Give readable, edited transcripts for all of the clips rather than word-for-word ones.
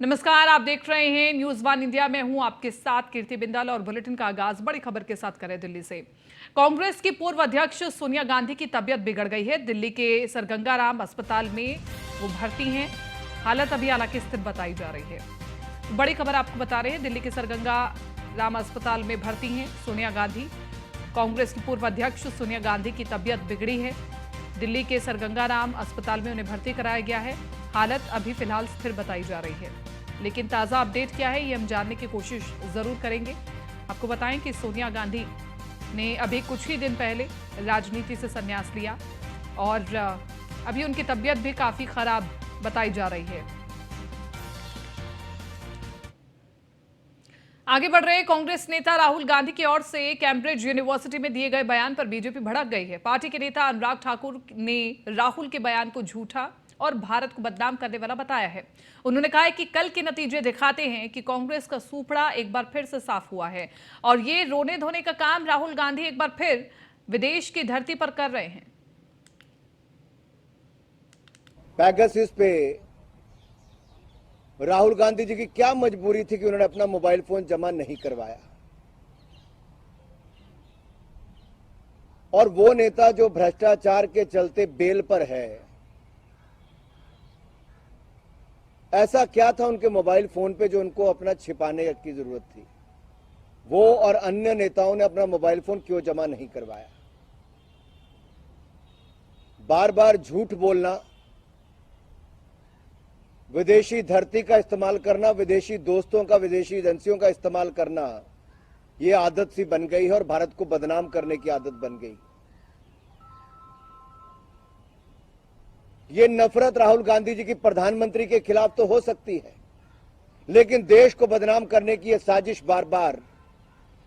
नमस्कार, आप देख रहे हैं न्यूज वन इंडिया में हूं आपके साथ कीर्ति बिंदल और बुलेटिन का आगाज बड़ी खबर के साथ करें। दिल्ली से कांग्रेस की पूर्व अध्यक्ष सोनिया गांधी की तबीयत बिगड़ गई है। दिल्ली के सरगंगा राम अस्पताल में वो भर्ती हैं। हालत अभी हालांकि स्थिर बताई जा रही है। बड़ी खबर आपको बता रहे हैं, दिल्ली के सरगंगा राम अस्पताल में भर्ती हैं सोनिया गांधी। कांग्रेस की पूर्व अध्यक्ष सोनिया गांधी की तबीयत बिगड़ी है। दिल्ली के सरगंगा राम अस्पताल में उन्हें भर्ती कराया गया है। हालत अभी फिलहाल स्थिर बताई जा रही है, लेकिन ताज़ा अपडेट क्या है ये हम जानने की कोशिश जरूर करेंगे। आपको बताएं कि सोनिया गांधी ने अभी कुछ ही दिन पहले राजनीति से संन्यास लिया और अभी उनकी तबीयत भी काफी खराब बताई जा रही है। आगे बढ़ रहे कांग्रेस नेता राहुल गांधी की ओर से कैम्ब्रिज यूनिवर्सिटी में दिए गए बयान पर बीजेपी भड़क गई है। पार्टी के नेता अनुराग ठाकुर ने राहुल के बयान को झूठा और भारत को बदनाम करने वाला बताया है। उन्होंने कहा है कि कल के नतीजे दिखाते हैं कि कांग्रेस का सूपड़ा एक बार फिर से साफ हुआ है और ये रोने धोने का काम राहुल गांधी एक बार फिर विदेश की धरती पर कर रहे हैं। पैगासस पे राहुल गांधी जी की क्या मजबूरी थी कि उन्होंने अपना मोबाइल फोन जमा नहीं करवाया। और वो नेता जो भ्रष्टाचार के चलते बेल पर है, ऐसा क्या था उनके मोबाइल फोन पे जो उनको अपना छिपाने की जरूरत थी? वो और अन्य नेताओं ने अपना मोबाइल फोन क्यों जमा नहीं करवाया? बार बार झूठ बोलना, विदेशी धरती का इस्तेमाल करना, विदेशी दोस्तों का, विदेशी एजेंसियों का इस्तेमाल करना, ये आदत सी बन गई है और भारत को बदनाम करने की आदत बन गई। ये नफरत राहुल गांधी जी की प्रधानमंत्री के खिलाफ तो हो सकती है, लेकिन देश को बदनाम करने की यह साजिश बार बार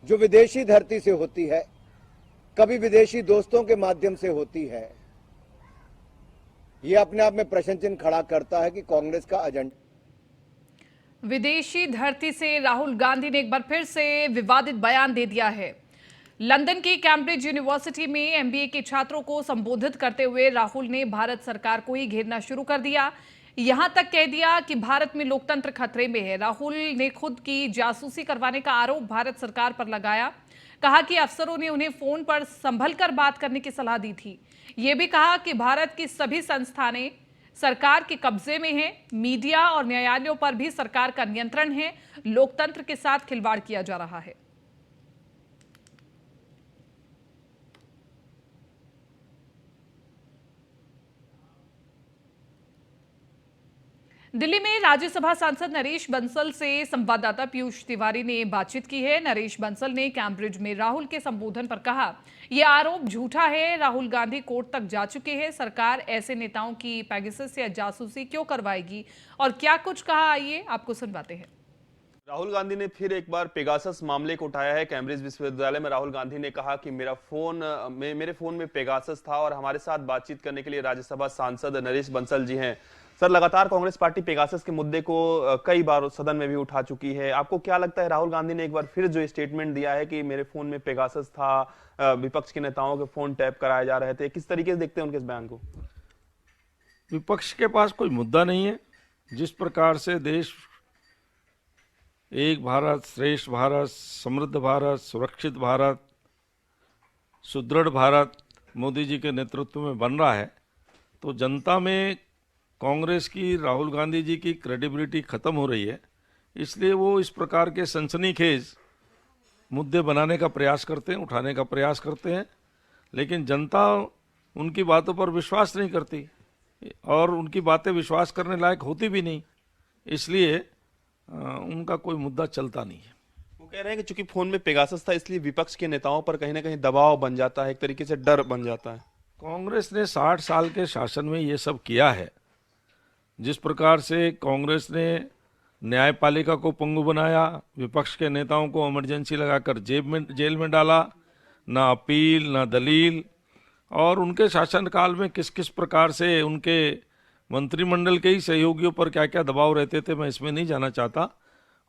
जो विदेशी धरती से होती है, कभी विदेशी दोस्तों के माध्यम से होती है, ये अपने आप में प्रश्न चिन्ह खड़ा करता है कि कांग्रेस का एजेंडा। विदेशी धरती से राहुल गांधी ने एक बार फिर से विवादित बयान दे दिया है। लंदन की कैम्ब्रिज यूनिवर्सिटी में एमबीए के छात्रों को संबोधित करते हुए राहुल ने भारत सरकार को ही घेरना शुरू कर दिया। यहां तक कह दिया कि भारत में लोकतंत्र खतरे में है। राहुल ने खुद की जासूसी करवाने का आरोप भारत सरकार पर लगाया। कहा कि अफसरों ने उन्हें फोन पर संभल कर बात करने की सलाह दी थी। यह भी कहा कि भारत की सभी संस्थानें सरकार के कब्जे में हैं। मीडिया और न्यायालयों पर भी सरकार का नियंत्रण है। लोकतंत्र के साथ खिलवाड़ किया जा रहा है। दिल्ली में राज्यसभा सांसद नरेश बंसल से संवाददाता पीयूष तिवारी ने बातचीत की है। नरेश बंसल ने कैम्ब्रिज में राहुल के संबोधन पर कहा, यह आरोप झूठा है। राहुल गांधी कोर्ट तक जा चुके हैं। सरकार ऐसे नेताओं की पैगासस या जासूसी क्यों करवाएगी और क्या कुछ कहा, आइए आपको सुनवाते हैं। राहुल गांधी ने फिर एक बार पेगासस मामले को उठाया है। कैम्ब्रिज विश्वविद्यालय में राहुल गांधी ने कहा कि मेरे फोन में पेगासस था और हमारे साथ बातचीत करने के लिए राज्यसभा सांसद नरेश बंसल जी हैं। सर, लगातार कांग्रेस पार्टी पेगासस के मुद्दे को कई बार सदन में भी उठा चुकी है। आपको क्या लगता है, राहुल गांधी ने एक बार फिर जो स्टेटमेंट दिया है कि मेरे फोन में पेगासस था, विपक्ष के नेताओं के फोन टैप कराए जा रहे थे, किस तरीके से देखते हैं उनके इस बयान को? विपक्ष के पास कोई मुद्दा नहीं है। जिस प्रकार से देश एक भारत श्रेष्ठ भारत, समृद्ध भारत, सुरक्षित भारत, सुदृढ़ भारत मोदी जी के नेतृत्व में बन रहा है, तो जनता में कांग्रेस की, राहुल गांधी जी की क्रेडिबिलिटी खत्म हो रही है। इसलिए वो इस प्रकार के सनसनीखेज मुद्दे बनाने का प्रयास करते हैं, उठाने का प्रयास करते हैं, लेकिन जनता उनकी बातों पर विश्वास नहीं करती और उनकी बातें विश्वास करने लायक होती भी नहीं। इसलिए उनका कोई मुद्दा चलता नहीं है। वो कह रहे हैं कि चूंकि फोन में पेगासस था इसलिए विपक्ष के नेताओं पर कहीं ना कहीं दबाव बन जाता है, एक तरीके से डर बन जाता है। कांग्रेस ने 60 साल के शासन में ये सब किया है। जिस प्रकार से कांग्रेस ने न्यायपालिका को पंगु बनाया, विपक्ष के नेताओं को इमरजेंसी लगाकर जेल में डाला, ना अपील ना दलील, और उनके शासनकाल में किस किस प्रकार से उनके मंत्रिमंडल के ही सहयोगियों पर क्या क्या दबाव रहते थे, मैं इसमें नहीं जाना चाहता।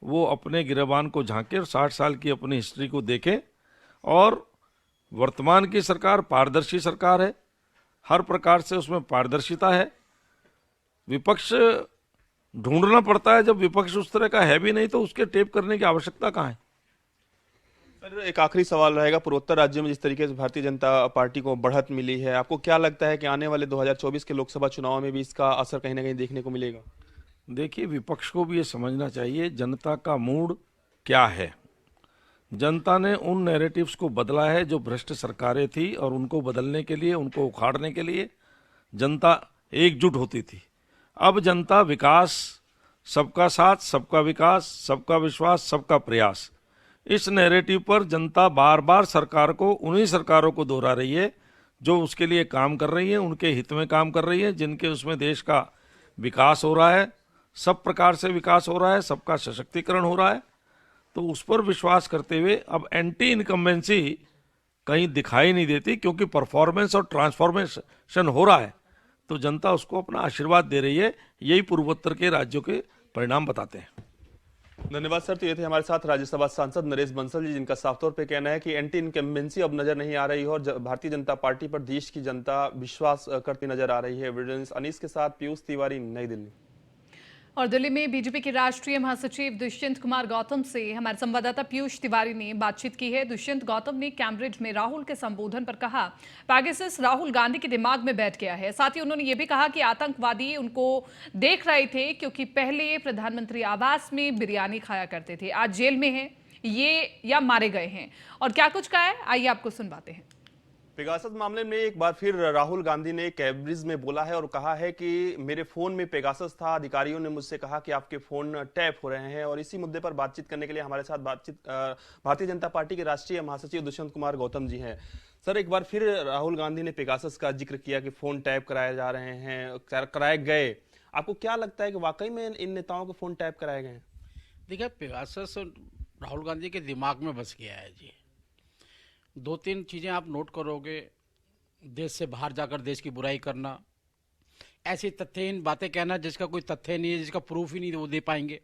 वो अपने गिरेबान को झांके और 60 साल की अपनी हिस्ट्री को देखें। और वर्तमान की सरकार पारदर्शी सरकार है, हर प्रकार से उसमें पारदर्शिता है। विपक्ष ढूंढना पड़ता है। जब विपक्ष उस तरह का है भी नहीं तो उसके टेप करने की आवश्यकता कहाँ है। सर, एक आखिरी सवाल रहेगा। पूर्वोत्तर राज्यों में जिस तरीके से भारतीय जनता पार्टी को बढ़त मिली है, आपको क्या लगता है कि आने वाले 2024 के लोकसभा चुनाव में भी इसका असर कहीं ना कहीं देखने को मिलेगा? देखिए, विपक्ष को भी ये समझना चाहिए जनता का मूड क्या है। जनता ने उन नैरेटिव्स को बदला है जो भ्रष्ट सरकारें थी, और उनको बदलने के लिए, उनको उखाड़ने के लिए जनता एकजुट होती थी। अब जनता विकास, सबका साथ, सबका विकास, सबका विश्वास, सबका प्रयास, इस नैरेटिव पर जनता बार बार सरकार को, उन्हीं सरकारों को दोहरा रही है जो उसके लिए काम कर रही है, उनके हित में काम कर रही है, जिनके उसमें देश का विकास हो रहा है, सब प्रकार से विकास हो रहा है, सबका सशक्तिकरण हो रहा है। तो उस पर विश्वास करते हुए अब एंटी इनकम्बेंसी कहीं दिखाई नहीं देती, क्योंकि परफॉर्मेंस और ट्रांसफॉर्मेशन हो रहा है। तो जनता उसको अपना आशीर्वाद दे रही है। यही पूर्वोत्तर के राज्यों के परिणाम बताते हैं। धन्यवाद सर। तो ये थे हमारे साथ राज्यसभा सांसद नरेश बंसल जी, जिनका साफ तौर पे कहना है कि एंटी इनकम्बेंसी अब नजर नहीं आ रही है और भारतीय जनता पार्टी पर देश की जनता विश्वास करती नजर आ रही है। एविडेंस अनीस के साथ पीयूष तिवारी, नई दिल्ली। और दिल्ली में बीजेपी के राष्ट्रीय महासचिव दुष्यंत कुमार गौतम से हमारे संवाददाता पीयूष तिवारी ने बातचीत की है। दुष्यंत गौतम ने कैम्ब्रिज में राहुल के संबोधन पर कहा, पेगासस राहुल गांधी के दिमाग में बैठ गया है। साथ ही उन्होंने ये भी कहा कि आतंकवादी उनको देख रहे थे, क्योंकि पहले प्रधानमंत्री आवास में बिरयानी खाया करते थे, आज जेल में हैं ये या मारे गए हैं। और क्या कुछ कहा है, आइए आपको सुनवाते हैं। पेगासस मामले में एक बार फिर राहुल गांधी ने कैम्ब्रिज में बोला है और कहा है कि मेरे फोन में पेगासस था, अधिकारियों ने मुझसे कहा कि आपके फोन टैप हो रहे हैं। और इसी मुद्दे पर बातचीत करने के लिए हमारे साथ भारतीय जनता पार्टी के राष्ट्रीय महासचिव दुष्यंत कुमार गौतम जी हैं। सर, एक बार फिर राहुल गांधी ने पेगासस का जिक्र किया कि फोन टैप कराए जा रहे हैं, कराए गए। आपको क्या लगता है कि वाकई में इन नेताओं के फोन टैप कराए गए हैं? देखिए, पेगासस राहुल गांधी के दिमाग में बस गया है जी। दो तीन चीज़ें आप नोट करोगे, देश से बाहर जाकर देश की बुराई करना, ऐसी तथ्यहीन बातें कहना जिसका कोई तथ्य नहीं है, जिसका प्रूफ ही नहीं वो दे पाएंगे,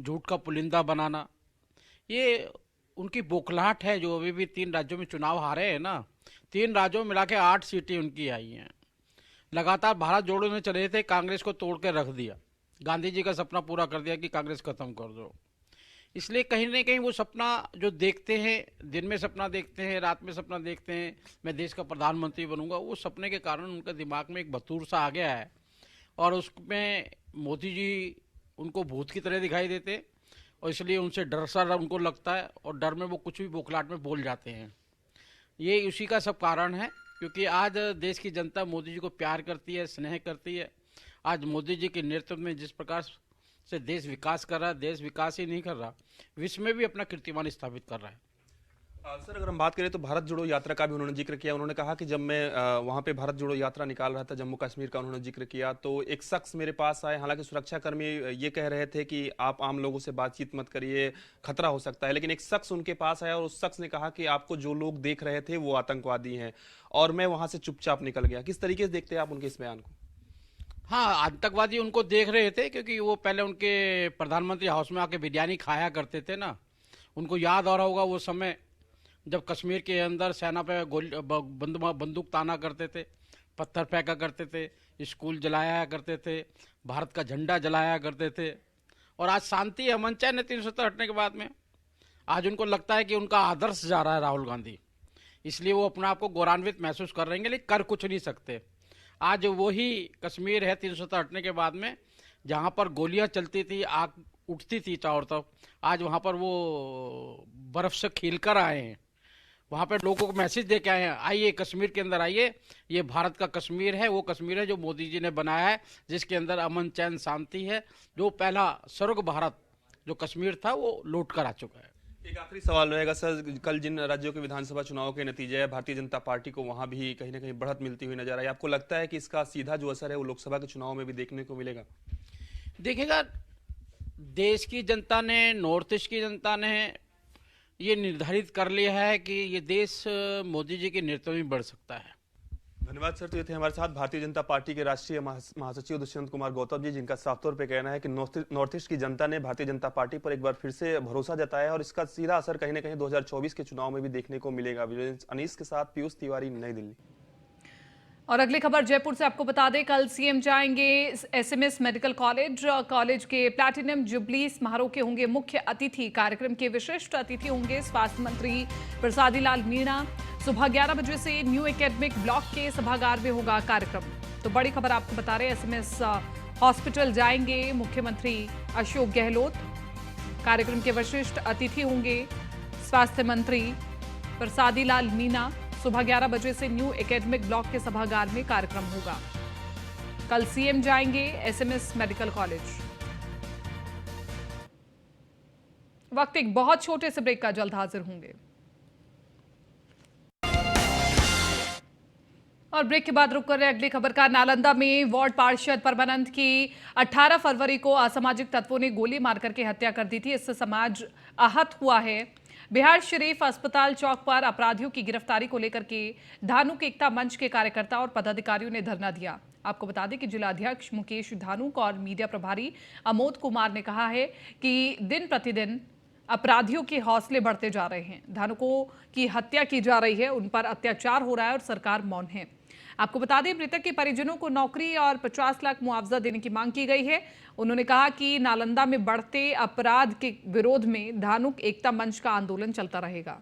झूठ का पुलिंदा बनाना, ये उनकी बौखलाहट है। जो अभी भी 3 राज्यों में चुनाव हारे हैं ना, 3 राज्यों में मिला के 8 सीटें उनकी आई हैं। लगातार भारत जोड़ो में चले थे, कांग्रेस को तोड़ के रख दिया, गांधी जी का सपना पूरा कर दिया कि कांग्रेस खत्म कर दो। इसलिए कहीं ना कहीं वो सपना जो देखते हैं, दिन में सपना देखते हैं, रात में सपना देखते हैं, मैं देश का प्रधानमंत्री बनूंगा, वो सपने के कारण उनका दिमाग में एक बतूर सा आ गया है। और उसमें मोदी जी उनको भूत की तरह दिखाई देते, और इसलिए उनसे डर सा उनको लगता है, और डर में वो कुछ भी बौखलाहट में बोल जाते हैं। ये उसी का सब कारण है, क्योंकि आज देश की जनता मोदी जी को प्यार करती है, स्नेह करती है। आज मोदी जी के नेतृत्व में जिस प्रकार से देश विकास कर रहा है, देश विकास ही नहीं कर रहा, विश्व में भी अपना कीर्तिमान स्थापित कर रहा है। सर, अगर हम बात करें तो भारत जोड़ो यात्रा का भी उन्होंने जिक्र किया। उन्होंने कहा कि जब मैं वहां पे भारत जोड़ो यात्रा निकाल रहा था, जम्मू कश्मीर का उन्होंने जिक्र किया, तो एक शख्स मेरे पास आए। हालांकि सुरक्षाकर्मी ये कह रहे थे कि आप आम लोगों से बातचीत मत करिए, खतरा हो सकता है, लेकिन एक शख्स उनके पास आया और उस शख्स ने कहा कि आपको जो लोग देख रहे थे वो आतंकवादी हैं, और मैं वहां से चुपचाप निकल गया। किस तरीके से देखते हैं आप उनके इस बयान को? हाँ, आतंकवादी उनको देख रहे थे, क्योंकि वो पहले उनके प्रधानमंत्री हाउस में आके बिरयानी खाया करते थे ना। उनको याद आ रहा होगा वो समय जब कश्मीर के अंदर सेना पे बंदूक ताना करते थे, पत्थर फेंका करते थे, स्कूल जलाया करते थे, भारत का झंडा जलाया करते थे। और आज शांति अमन चैन है 370 हटने के बाद में। आज उनको लगता है कि उनका आदर्श जा रहा है राहुल गांधी, इसलिए वो अपने आप को गौरवान्वित महसूस कर रहे हैं, लेकिन कर कुछ नहीं सकते। आज वही कश्मीर है 370 हटने के बाद में, जहाँ पर गोलियां चलती थी, आग उठती थी चारों तरफ, आज वहाँ पर वो बर्फ से खेल कर आए हैं। वहाँ पर लोगों को मैसेज दे के आए हैं, आइए कश्मीर के अंदर आइए, ये भारत का कश्मीर है, वो कश्मीर है जो मोदी जी ने बनाया है, जिसके अंदर अमन चैन शांति है। जो पहला स्वर्ग भारत जो कश्मीर था वो लौट कर आ चुका है। एक आखिरी सवाल रहेगा सर, कल जिन राज्यों के विधानसभा चुनाव के नतीजे है, भारतीय जनता पार्टी को वहां भी कहीं ना कहीं बढ़त मिलती हुई नजर आई। आपको लगता है कि इसका सीधा जो असर है वो लोकसभा के चुनाव में भी देखने को मिलेगा? देखिएगा, देश की जनता ने, नॉर्थ ईस्ट की जनता ने ये निर्धारित कर लिया है कि ये देश मोदी जी के नेतृत्व में बढ़ सकता है। धन्यवाद सर। तो ये थे हमारे साथ भारतीय जनता पार्टी के राष्ट्रीय महासचिव दुष्यंत कुमार गौतम जी, जिनका साफ तौर पे कहना है कि नॉर्थ ईस्ट की जनता ने भारतीय जनता पार्टी पर एक बार फिर से भरोसा जताया है और इसका सीधा असर कहीं ना कहीं 2024 के चुनाव में भी देखने को मिलेगा। अनीस के साथ पीयूष तिवारी, नई दिल्ली। और अगली खबर जयपुर से आपको बता दें, कल सीएम जाएंगे एसएमएस मेडिकल कॉलेज। कॉलेज के प्लैटिनम जुबली समारोह के होंगे मुख्य अतिथि। कार्यक्रम के विशिष्ट अतिथि होंगे स्वास्थ्य मंत्री प्रसादी लाल मीणा। सुबह 11 बजे से न्यू एकेडमिक ब्लॉक के सभागार में होगा कार्यक्रम। तो बड़ी खबर आपको बता रहे हैं, एसएमएस हॉस्पिटल जाएंगे मुख्यमंत्री अशोक गहलोत। कार्यक्रम के विशिष्ट अतिथि होंगे स्वास्थ्य मंत्री प्रसादी लाल मीणा। सुबह 11 बजे से न्यू एकेडमिक ब्लॉक के सभागार में कार्यक्रम होगा। कल सीएम जाएंगे एसएमएस मेडिकल कॉलेज। वक्त एक बहुत छोटे से ब्रेक का, जल्द हाजिर होंगे। और ब्रेक के बाद रुक कर रहे अगली खबर का। नालंदा में वार्ड पार्षद परमानंद की 18 फरवरी को असामाजिक तत्वों ने गोली मारकर के हत्या कर दी थी। इससे समाज आहत हुआ है। बिहार शरीफ अस्पताल चौक पर अपराधियों की गिरफ्तारी को लेकर के धानुक एकता मंच के कार्यकर्ता और पदाधिकारियों ने धरना दिया। आपको बता दें कि जिलाध्यक्ष मुकेश धानुक और मीडिया प्रभारी अमोद कुमार ने कहा है कि दिन प्रतिदिन अपराधियों के हौसले बढ़ते जा रहे हैं। धानुकों की हत्या की जा रही है, उन पर अत्याचार हो रहा है और सरकार मौन है। आपको बता दें, मृतक के परिजनों को नौकरी और 50 लाख मुआवजा देने की मांग की गई है। उन्होंने कहा कि नालंदा में बढ़ते अपराध के विरोध में धानुक एकता मंच का आंदोलन चलता रहेगा।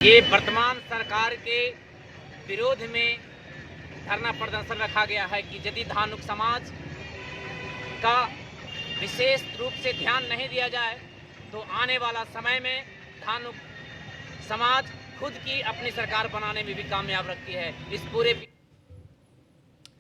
ये वर्तमान सरकार के विरोध में धरना प्रदर्शन रखा गया है कि यदि धानुक समाज का विशेष रूप से ध्यान नहीं दिया जाए तो आने वाला समय में धानुक समाज खुद की अपनी सरकार बनाने में भी कामयाब रखती है। इस पूरे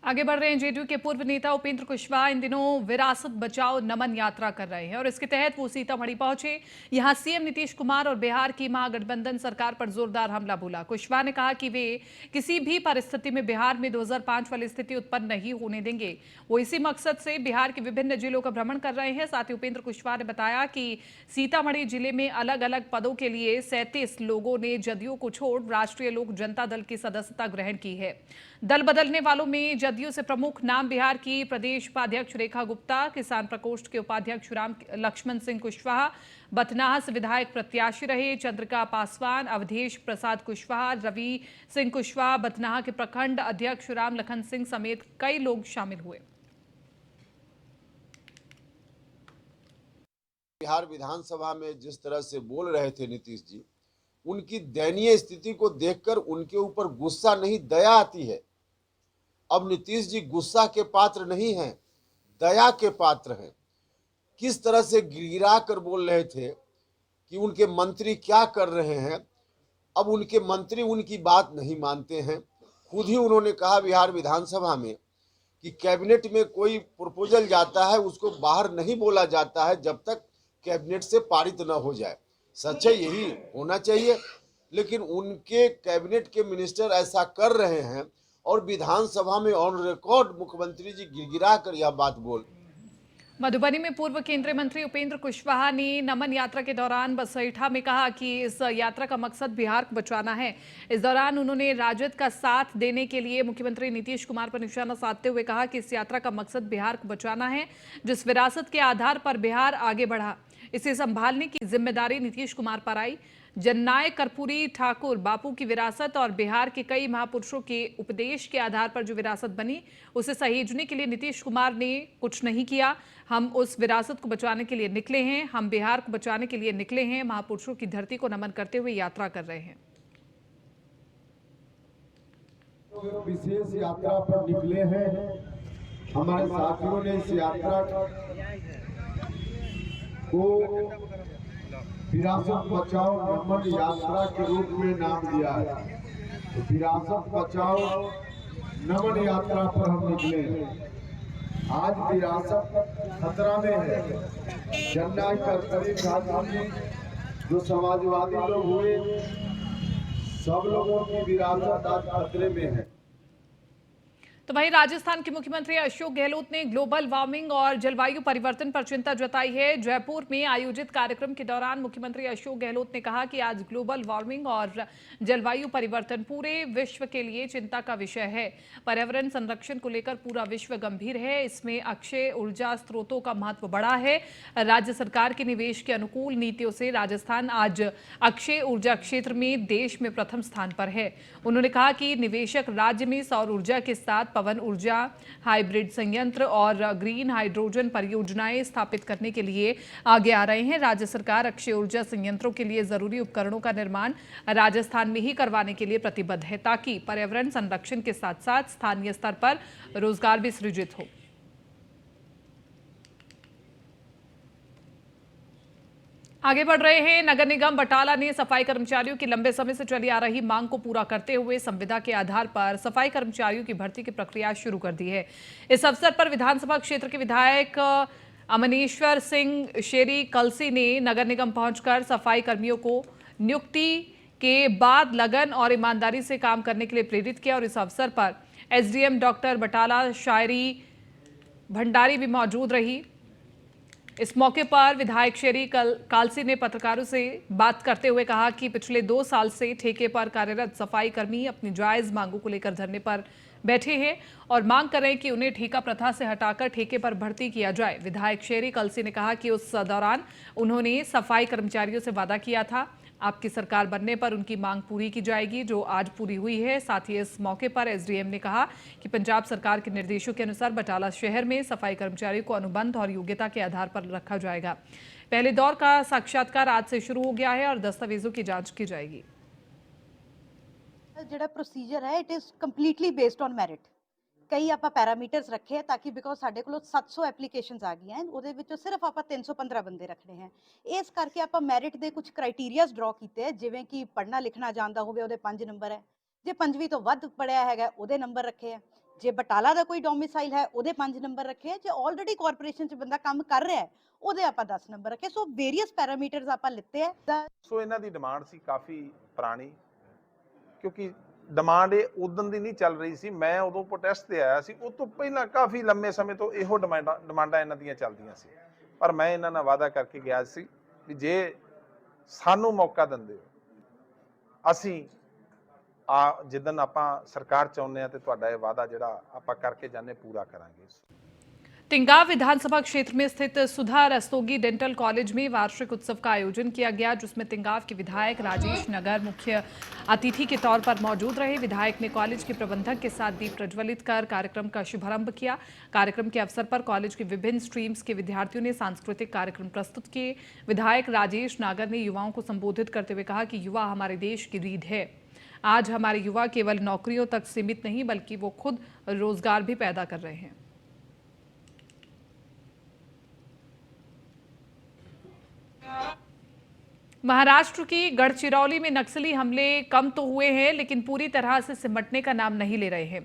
आगे बढ़ रहे हैं। जेडीयू के पूर्व नेता उपेंद्र कुशवाहा इन दिनों विरासत बचाओ नमन यात्रा कर रहे हैं और इसके तहत वो सीतामढ़ी पहुंचे। यहां सीएम नीतीश कुमार और बिहार की महागठबंधन सरकार पर जोरदार हमला बोला। कुशवाहा ने कहा कि वे किसी भी परिस्थिति में बिहार में 2005 वाली स्थिति उत्पन्न नहीं होने देंगे। वो इसी मकसद से बिहार के विभिन्न जिलों का भ्रमण कर रहे हैं। साथ ही उपेंद्र कुशवाहा ने बताया कि सीतामढ़ी जिले में अलग अलग पदों के लिए 37 लोगों ने जदयू को छोड़ राष्ट्रीय लोक जनता दल की सदस्यता ग्रहण की है। दल बदलने वालों में जदयू से प्रमुख नाम बिहार की प्रदेश उपाध्यक्ष रेखा गुप्ता, किसान प्रकोष्ठ के उपाध्यक्ष लक्ष्मण सिंह कुशवाहा, बथनाहा से विधायक प्रत्याशी रहे चंद्रिका पासवान, अवधेश प्रसाद कुशवाहा, रवि सिंह कुशवाहा, बथनाहा के प्रखंड अध्यक्ष राम लखन सिंह समेत कई लोग शामिल हुए। बिहार विधानसभा में जिस तरह से बोल रहे थे नीतीश जी, उनकी दयनीय स्थिति को देखकर उनके ऊपर गुस्सा नहीं दया आती है। अब नीतीश जी गुस्सा के पात्र नहीं हैं, दया के पात्र हैं। किस तरह से गिरा कर बोल रहे थे कि उनके मंत्री क्या कर रहे हैं। अब उनके मंत्री उनकी बात नहीं मानते हैं। खुद ही उन्होंने कहा बिहार विधानसभा में कि कैबिनेट में कोई प्रपोजल जाता है उसको बाहर नहीं बोला जाता है जब तक कैबिनेट से पारित न हो जाए। सच है, यही होना चाहिए, लेकिन उनके कैबिनेट के मिनिस्टर ऐसा कर रहे हैं और विधानसभा में ऑन रिकॉर्ड मुख्यमंत्री जी गिड़गिड़ा कर यह बात बोल। मधुबनी में पूर्व केंद्रीय मंत्री उपेंद्र कुशवाहा ने नमन यात्रा के दौरान बसैठा में कहा कि इस यात्रा का मकसद बिहार को बचाना है। इस दौरान उन्होंने राजद का साथ देने के लिए मुख्यमंत्री नीतीश कुमार पर निशाना साधते हुए कहा कि इस यात्रा का मकसद बिहार को बचाना है। जिस विरासत के आधार पर बिहार आगे बढ़ा, इसे संभालने की जिम्मेदारी नीतीश कुमार पर आई। जननायक कर्पूरी ठाकुर बापू की विरासत और बिहार के कई महापुरुषों के उपदेश के आधार पर जो विरासत बनी, उसे सहेजने के लिए नीतीश कुमार ने कुछ नहीं किया। हम उस विरासत को बचाने के लिए निकले हैं, हम बिहार को बचाने के लिए निकले हैं। महापुरुषों की धरती को नमन करते हुए यात्रा कर रहे हैं। विशेष यात्रा पर निकले हैं। हमारे साथियों ने इस यात्रा को विरासत बचाओ नमन यात्रा के रूप में नाम दिया है। तो विरासत बचाओ नमन यात्रा पर हम निकले हैं। आज विरासत खतरा में है। जननायक कर्पूरी ठाकुर जी जो समाजवादी लोग हुए, सब लोगों की विरासत आज खतरे में है। तो वहीं राजस्थान के मुख्यमंत्री अशोक गहलोत ने ग्लोबल वार्मिंग और जलवायु परिवर्तन पर चिंता जताई है। जयपुर में आयोजित कार्यक्रम के दौरान मुख्यमंत्री अशोक गहलोत ने कहा कि आज ग्लोबल वार्मिंग और जलवायु परिवर्तन पूरे विश्व के लिए चिंता का विषय है। पर्यावरण संरक्षण को लेकर पूरा विश्व गंभीर है। इसमें अक्षय ऊर्जा स्रोतों का महत्व बढ़ा है। राज्य सरकार के निवेश के अनुकूल नीतियों से राजस्थान आज अक्षय ऊर्जा क्षेत्र में देश में प्रथम स्थान पर है। उन्होंने कहा कि निवेशक राज्य में सौर ऊर्जा के साथ पवन ऊर्जा, हाइब्रिड संयंत्र और ग्रीन हाइड्रोजन परियोजनाएं स्थापित करने के लिए आगे आ रहे हैं। राज्य सरकार अक्षय ऊर्जा संयंत्रों के लिए जरूरी उपकरणों का निर्माण राजस्थान में ही करवाने के लिए प्रतिबद्ध है, ताकि पर्यावरण संरक्षण के साथ साथ स्थानीय स्तर पर रोजगार भी सृजित हो। आगे बढ़ रहे हैं। नगर निगम बटाला ने सफाई कर्मचारियों की लंबे समय से चली आ रही मांग को पूरा करते हुए संविदा के आधार पर सफाई कर्मचारियों की भर्ती की प्रक्रिया शुरू कर दी है। इस अवसर पर विधानसभा क्षेत्र के विधायक अमनेश्वर सिंह शेरी कलसी ने नगर निगम पहुंचकर सफाई कर्मियों को नियुक्ति के बाद लगन और ईमानदारी से काम करने के लिए प्रेरित किया। और इस अवसर पर एसडीएम डॉक्टर बटाला शायरी भंडारी भी मौजूद रही। इस मौके पर विधायक शेरी कालसी ने पत्रकारों से बात करते हुए कहा कि पिछले 2 साल से ठेके पर कार्यरत सफाई कर्मी अपनी जायज मांगों को लेकर धरने पर बैठे हैं और मांग कर रहे हैं कि उन्हें ठेका प्रथा से हटाकर ठेके पर भर्ती किया जाए। विधायक शेरी कलसी ने कहा कि उस दौरान उन्होंने सफाई कर्मचारियों से वादा किया था, आपकी सरकार बनने पर उनकी मांग पूरी की जाएगी, जो आज पूरी हुई है। साथ ही इस मौके पर एसडीएम ने कहा कि पंजाब सरकार के निर्देशों के अनुसार बटाला शहर में सफाई कर्मचारियों को अनुबंध और योग्यता के आधार पर रखा जाएगा। पहले दौर का साक्षात्कार आज से शुरू हो गया है और दस्तावेजों की जांच की जाएगी। ਜਿਹੜਾ ਪ੍ਰੋਸੀਜਰ ਹੈ it is completely based on merit. ਕਈ ਆਪਾਂ ਪੈਰਾਮੀਟਰਸ ਰੱਖੇ ਤਾਂ ਕਿ ਬਿਕੋਜ਼ ਸਾਡੇ ਕੋਲ 700 ਐਪਲੀਕੇਸ਼ਨਸ ਆ ਗਈਆਂ ਹਨ, ਉਹਦੇ ਵਿੱਚੋਂ ਸਿਰਫ ਆਪਾਂ 315 ਬੰਦੇ ਰੱਖਣੇ ਹਨ। ਇਸ ਕਰਕੇ ਆਪਾਂ ਮੈਰਿਟ ਦੇ ਕੁਝ ਕ੍ਰਾਈਟੇਰੀਆਜ਼ ਡਰਾ ਕੀਤੇ ਹੈ, ਜਿਵੇਂ ਕਿ ਪੜ੍ਹਨਾ ਲਿਖਣਾ ਜਾਣਦਾ ਹੋਵੇ ਉਹਦੇ 5 ਨੰਬਰ ਹੈ, ਜੇ 5ਵੀਂ ਤੋਂ ਵੱਧ ਪੜਿਆ ਹੈਗਾ ਉਹਦੇ ਨੰਬਰ ਰੱਖੇ ਹੈ, ਜੇ ਬਟਾਲਾ ਦਾ ਕੋਈ ਡੋਮਿਸਾਈਲ ਹੈ ਉਹਦੇ 5 ਨੰਬਰ ਰੱਖੇ ਹੈ, ਜੇ ਆਲਰੇਡੀ ਕਾਰਪੋਰੇਸ਼ਨ 'ਚ ਬੰਦਾ ਕੰਮ ਕਰ ਰਿਹਾ ਹੈ ਉਹਦੇ ਆਪਾਂ 10 ਨੰਬਰ ਰੱਖੇ। ਸੋ ਵੇਰੀਅਸ ਪੈਰਾਮੀਟਰਸ ਆਪਾਂ ਲਿੱਤੇ ਹੈ। ਸੋ ਇਹਨਾਂ ਦੀ ਡਿਮਾਂਡ ਸੀ ਕਾਫੀ ਪੁਰਾਣੀ, ਕਿਉਂਕਿ ਡਿਮਾਂਡ ਇਹ ਉਦੋਂ ਦੀ ਨਹੀਂ ਚੱਲ ਰਹੀ ਸੀ। ਮੈਂ ਉਦੋਂ ਪ੍ਰੋਟੈਸਟ ਤੇ ਆਇਆ ਸੀ, ਉਹ ਤੋਂ ਪਹਿਲਾਂ ਕਾਫੀ ਲੰਮੇ ਸਮੇਂ ਤੋਂ ਇਹੋ ਡਿਮਾਂਡਾਂ ਇਹਨਾਂ ਦੀਆਂ ਚੱਲਦੀਆਂ ਸੀ। ਪਰ ਮੈਂ ਇਹਨਾਂ ਨਾਲ ਵਾਅਦਾ ਕਰਕੇ ਗਿਆ ਸੀ ਵੀ ਜੇ ਸਾਨੂੰ ਮੌਕਾ ਦਿੰਦੇ ਹੋ ਅਸੀਂ ਜਿੱਦਣ ਆਪਾਂ ਸਰਕਾਰ ਚਾਹੁੰਦੇ ਆ ਤੇ ਤੁਹਾਡਾ ਇਹ ਵਾਅਦਾ ਜਿਹੜਾ ਆਪਾਂ ਕਰਕੇ ਜਾਂਦੇ ਪੂਰਾ ਕਰਾਂਗੇ। टिंगाव विधानसभा क्षेत्र में स्थित सुधा रस्तोगी डेंटल कॉलेज में वार्षिक उत्सव का आयोजन किया गया, जिसमें टिंगाव के विधायक राजेश नगर मुख्य अतिथि के तौर पर मौजूद रहे। विधायक ने कॉलेज के प्रबंधक के साथ दीप प्रज्वलित कर कार्यक्रम का शुभारंभ किया। कार्यक्रम के अवसर पर कॉलेज के विभिन्न स्ट्रीम्स के विद्यार्थियों ने सांस्कृतिक कार्यक्रम प्रस्तुत किए। विधायक राजेश नागर ने युवाओं को संबोधित करते हुए कहा कि युवा हमारे देश की रीढ़ है। आज हमारे युवा केवल नौकरियों तक सीमित नहीं बल्कि वो खुद रोजगार भी पैदा कर रहे हैं। महाराष्ट्र की गढ़चिरौली में नक्सली हमले कम तो हुए हैं, लेकिन पूरी तरह से सिमटने का नाम नहीं ले रहे हैं।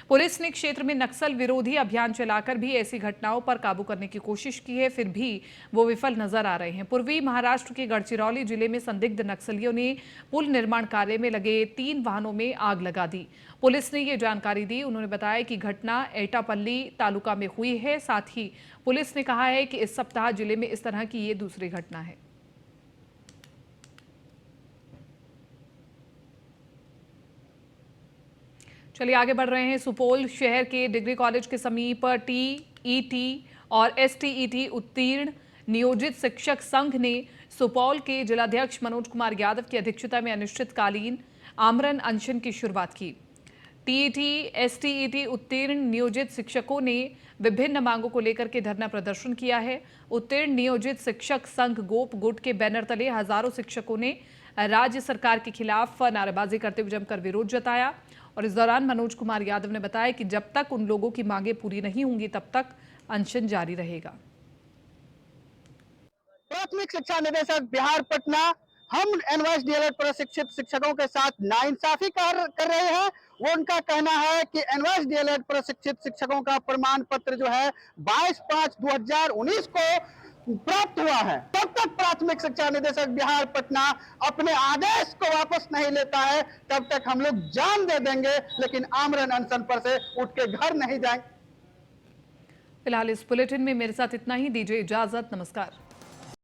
पुलिस ने क्षेत्र में नक्सल विरोधी अभियान चलाकर भी ऐसी घटनाओं पर काबू करने की कोशिश की है, फिर भी वो विफल नजर आ रहे हैं। पूर्वी महाराष्ट्र के गढ़चिरौली जिले में संदिग्ध नक्सलियों ने पुल निर्माण कार्य में लगे 3 वाहनों में आग लगा दी। पुलिस ने ये जानकारी दी। उन्होंने बताया कि घटना एटापल्ली तालुका में हुई है। साथ ही पुलिस ने कहा है कि इस सप्ताह जिले में इस तरह की ये दूसरी घटना है। चलिए आगे बढ़ रहे हैं। सुपौल शहर के डिग्री कॉलेज के समीप टीईटी और एसटीईटी उत्तीर्ण नियोजित शिक्षक संघ ने सुपौल के जिलाध्यक्ष मनोज कुमार यादव की अध्यक्षता में अनिश्चितकालीन आमरण अनशन की शुरुआत की। टीईटी एसटीईटी उत्तीर्ण नियोजित शिक्षकों ने विभिन्न मांगों को लेकर के धरना प्रदर्शन किया है। उत्तीर्ण नियोजित शिक्षक संघ गोप गुट के बैनर तले हजारों शिक्षकों ने राज्य सरकार के खिलाफ नारेबाजी करते हुए जमकर विरोध जताया। और इस दौरान मनोज कुमार यादव ने बताया कि जब तक उन लोगों की मांगें पूरी नहीं होंगी तब तक अनशन जारी रहेगा। प्राथमिक शिक्षा निदेशक बिहार पटना, हम एनवाइस डीएलएड प्रशिक्षित शिक्षकों के साथ नाइंसाफी कर रहे हैं। वो उनका कहना है कि एनवाइस डीएलएड प्रशिक्षित शिक्षकों का प्रमाण पत्र जो है 22/5/2019 को प्राप्त हुआ है। तब तक प्राथमिक शिक्षा निदेशक बिहार पटना अपने आदेश को वापस नहीं लेता है, तब तक हम लोग जान दे देंगे, लेकिन आमरण अनशन पर से उठ के घर नहीं जाएंगे। फिलहाल इस बुलेटिन में मेरे साथ इतना ही। दीजिए इजाजत, नमस्कार।